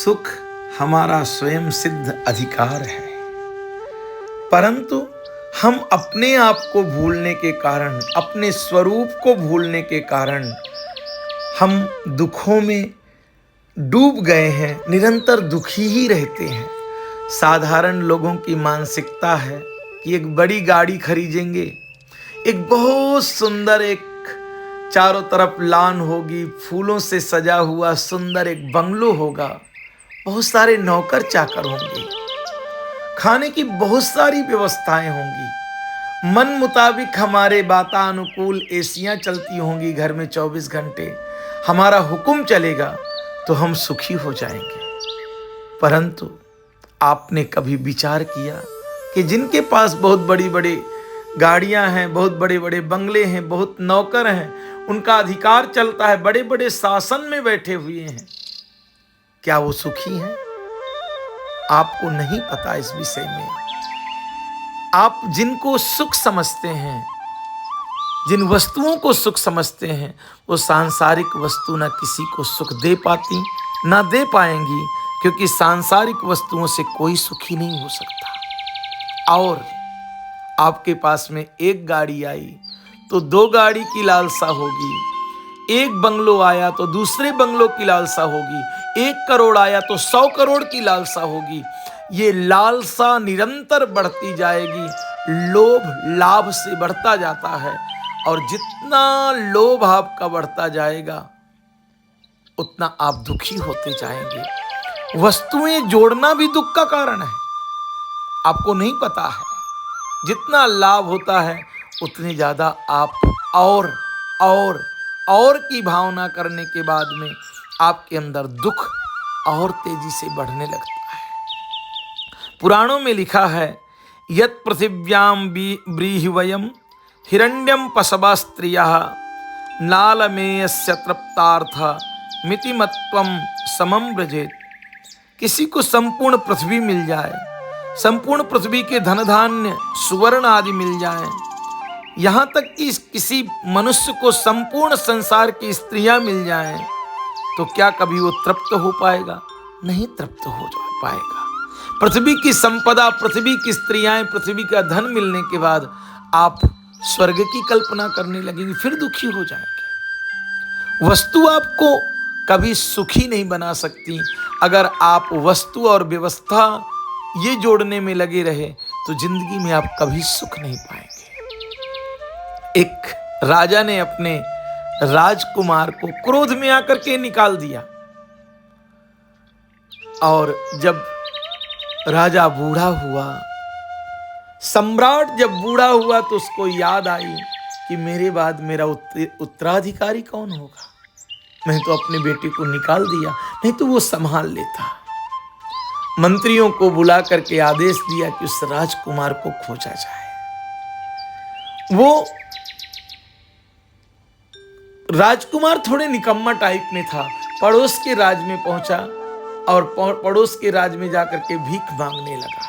सुख हमारा स्वयं सिद्ध अधिकार है, परंतु हम अपने आप को भूलने के कारण, अपने स्वरूप को भूलने के कारण हम दुखों में डूब गए हैं, निरंतर दुखी ही रहते हैं। साधारण लोगों की मानसिकता है कि एक बड़ी गाड़ी खरीदेंगे, एक बहुत सुंदर, एक चारों तरफ लान होगी, फूलों से सजा हुआ सुंदर एक बंगलो होगा, बहुत सारे नौकर चाकर होंगे, खाने की बहुत सारी व्यवस्थाएं होंगी, मन मुताबिक हमारे वातानुकूल एसियां चलती होंगी घर में 24 घंटे, हमारा हुक्म चलेगा तो हम सुखी हो जाएंगे। परंतु आपने कभी विचार किया कि जिनके पास बहुत बड़ी बड़ी गाड़ियां हैं, बहुत बड़े बड़े बंगले हैं, बहुत नौकर हैं, उनका अधिकार चलता है, बड़े बड़े शासन में बैठे हुए हैं, क्या वो सुखी हैं? आपको नहीं पता इस विषय में। आप जिनको सुख समझते हैं, जिन वस्तुओं को सुख समझते हैं, वो सांसारिक वस्तु ना किसी को सुख दे पाती, ना दे पाएंगी, क्योंकि सांसारिक वस्तुओं से कोई सुखी नहीं हो सकता। और आपके पास में एक गाड़ी आई तो 2 गाड़ी की लालसा होगी, एक बंगलो आया तो दूसरे बंगलों की लालसा होगी, 1 करोड़ आया तो 100 करोड़ की लालसा होगी। ये लालसा निरंतर बढ़ती जाएगी, लोभ लाभ से बढ़ता जाता है, और जितना लोभ आपका बढ़ता जाएगा उतना आप दुखी होते जाएंगे। वस्तुएं जोड़ना भी दुख का कारण है, आपको नहीं पता है। जितना लाभ होता है उतनी ज्यादा आप और की भावना करने के बाद में आपके अंदर दुख और तेजी से बढ़ने लगता है। पुराणों में लिखा है, यत् पृथिव्याम व्रीहिवयम् हिरण्यम पशवा स्त्रियः नालमेयस्य तृप्तार्थ मितिमत्वम समम व्रजेत। किसी को संपूर्ण पृथ्वी मिल जाए, संपूर्ण पृथ्वी के धन धान्य सुवर्ण आदि मिल जाए, यहाँ तक कि किसी मनुष्य को संपूर्ण संसार की स्त्रियां मिल जाएं, तो क्या कभी वो तृप्त हो पाएगा? नहीं तृप्त हो पाएगा। पृथ्वी की संपदा, पृथ्वी की स्त्रियां, पृथ्वी का धन मिलने के बाद आप स्वर्ग की कल्पना करने लगेंगे, फिर दुखी हो जाएंगे। वस्तु आपको कभी सुखी नहीं बना सकती। अगर आप वस्तु और व्यवस्था ये जोड़ने में लगे रहे तो जिंदगी में आप कभी सुख नहीं पाएंगे। एक राजा ने अपने राजकुमार को क्रोध में आकर के निकाल दिया, और जब राजा बूढ़ा हुआ, सम्राट जब बूढ़ा हुआ, तो उसको याद आई कि मेरे बाद मेरा उत्तराधिकारी कौन होगा। मैं तो अपने बेटे को निकाल दिया, नहीं तो वो संभाल लेता। मंत्रियों को बुला करके आदेश दिया कि उस राजकुमार को खोजा जाए। वो राजकुमार थोड़े निकम्मा टाइप में था, पड़ोस के राज में पहुंचा और पड़ोस के राज में जाकर के भीख मांगने लगा।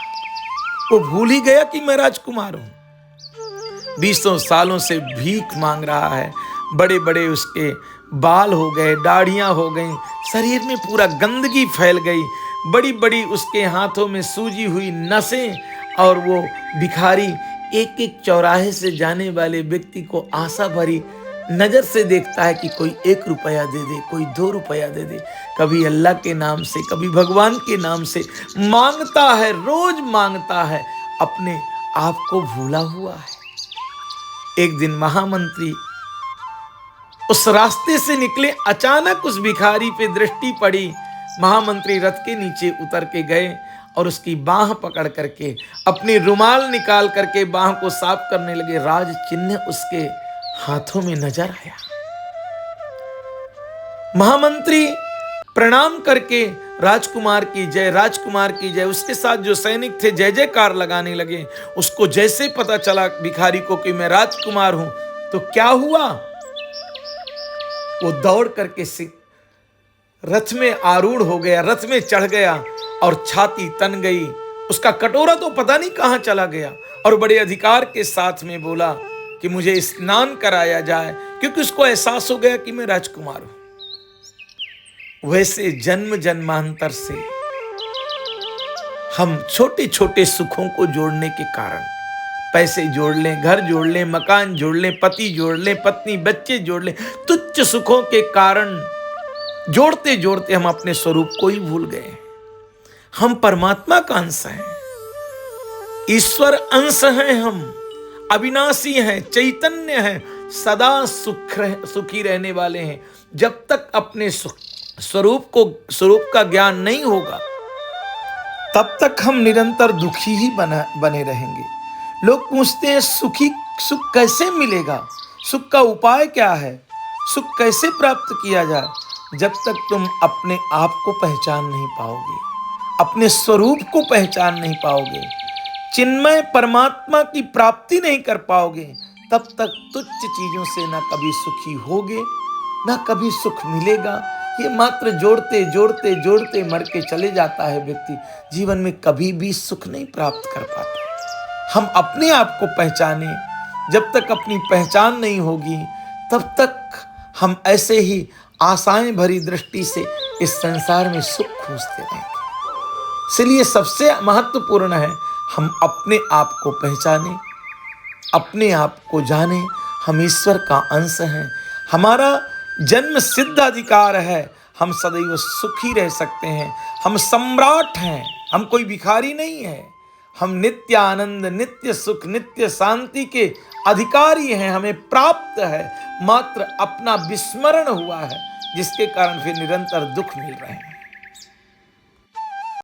वो भूल ही गया कि मैं राजकुमार हूं। 20 सालों से भीख मांग रहा है, बड़े बड़े उसके बाल हो गए, दाढ़ियां हो गई, शरीर में पूरा गंदगी फैल गई, बड़ी बड़ी उसके हाथों में सूजी हुई नसें, और वो भिखारी एक एक चौराहे से जाने वाले व्यक्ति को आशा भरी नजर से देखता है कि कोई 1 रुपया दे दे, कोई 2 रुपया दे दे। कभी अल्लाह के नाम से, कभी भगवान के नाम से मांगता है, रोज मांगता है, अपने आप को भूला हुआ है। एक दिन महामंत्री उस रास्ते से निकले, अचानक उस भिखारी पे दृष्टि पड़ी। महामंत्री रथ के नीचे उतर के गए और उसकी बाह पकड़ करके, अपनी रुमाल निकाल करके बाह को साफ करने लगे। राज चिन्ह उसके हाथों में नजर आया। महामंत्री प्रणाम करके राजकुमार की जय, राजकुमार की जय, उसके साथ जो सैनिक थे जय जयकार लगाने लगे। उसको जैसे पता चला भिखारी को कि मैं राजकुमार हूं, तो क्या हुआ, वो दौड़ करके रथ में आरूढ़ हो गया, रथ में चढ़ गया और छाती तन गई। उसका कटोरा तो पता नहीं कहां चला गया, और बड़े अधिकार के साथ में बोला कि मुझे स्नान कराया जाए, क्योंकि उसको एहसास हो गया कि मैं राजकुमार हूं। वैसे जन्म जन्मांतर से हम छोटे छोटे सुखों को जोड़ने के कारण पैसे जोड़ लें, घर जोड़ लें, मकान जोड़ लें, पति जोड़ लें, पत्नी बच्चे जोड़ लें, तुच्छ सुखों के कारण जोड़ते जोड़ते हम अपने स्वरूप को ही भूल गए। हम परमात्मा का अंश हैं, ईश्वर अंश हैं, हम अविनाशी हैं, चैतन्य हैं, सदा सुखी रहने वाले हैं। जब तक अपने स्वरूप का ज्ञान नहीं होगा तब तक हम निरंतर दुखी ही बने रहेंगे। लोग पूछते हैं सुख कैसे मिलेगा, सुख का उपाय क्या है, सुख कैसे प्राप्त किया जाए। जब तक तुम अपने आप को पहचान नहीं पाओगे, अपने स्वरूप को पहचान नहीं पाओगे, चिन्मय परमात्मा की प्राप्ति नहीं कर पाओगे, तब तक तुच्छ चीजों से ना कभी सुखी होगे ना कभी सुख मिलेगा। ये मात्र जोड़ते जोड़ते जोड़ते मर के चले जाता है व्यक्ति, जीवन में कभी भी सुख नहीं प्राप्त कर पाता। हम अपने आप को पहचाने, जब तक अपनी पहचान नहीं होगी तब तक हम ऐसे ही आशाएं भरी दृष्टि से इस संसार में सुख खोजते रहेंगे। इसलिए सबसे महत्वपूर्ण है हम अपने आप को पहचाने, अपने आप को जाने। हम ईश्वर का अंश हैं, हमारा जन्म सिद्ध अधिकार है, हम सदैव सुखी रह सकते हैं। हम सम्राट हैं, हम कोई भिखारी नहीं है। हम नित्य आनंद, नित्य सुख, नित्य शांति के अधिकारी हैं, हमें प्राप्त है। मात्र अपना विस्मरण हुआ है जिसके कारण फिर निरंतर दुख मिल रहे हैं।